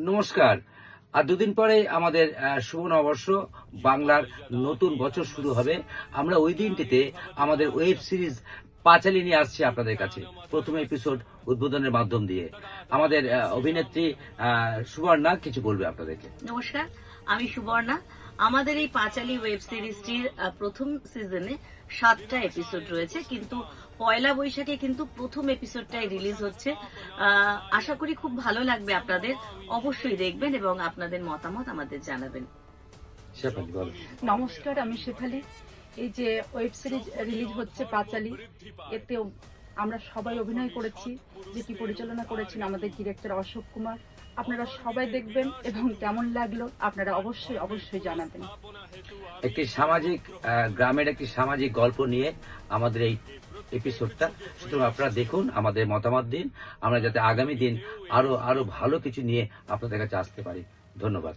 নমস্কার। আর দুদিন পরে আমাদের শুভ নববর্ষ, বাংলার নতুন বছর শুরু হবে। আমরা ওই দিনটিতে আমাদের ওয়েব সিরিজ পাঁচালী নিয়ে আসছি আপনাদের কাছে, প্রথম এপিসোড উদ্বোধনের মাধ্যম দিয়ে। আমাদের অভিনেত্রী সুবর্ণা কিছু বলবে আপনাদেরকে। নমস্কার, আমি সুবর্ণা। আমাদের এই পাঁচালী ওয়েব সিরিজটির প্রথম সিজনে 7টা এপিসোড রয়েছে, কিন্তু পয়লা বৈশাখে কিন্তু প্রথম এপিসোডটাই রিলিজ হচ্ছে। আশা করি খুব ভালো লাগবে আপনাদের। অবশ্যই দেখবেন এবং আপনাদের মতামত আমাদের জানাবেন। নমস্কার, আমি শেফালি। এই যে ওয়েব সিরিজ রিলিজ হচ্ছে পাঁচালী, এতেও আমরা সবাই অভিনয় করেছি, যেটি পরিচালনা করেছেন আমাদের ডিরেক্টর অশোক কুমার। আপনারা সবাই দেখবেন এবং কেমন লাগলো আপনারা অবশ্যই জানাবেন। একটি সামাজিক গ্রামের একটি সামাজিক গল্প নিয়ে আমাদের এই এপিসোডটা, সুতরাং আপনারা দেখুন, আমাদের মতামত দিন, আমরা যাতে আগামী দিন আরো ভালো কিছু নিয়ে আপনাদের কাছে আসতে পারি। ধন্যবাদ।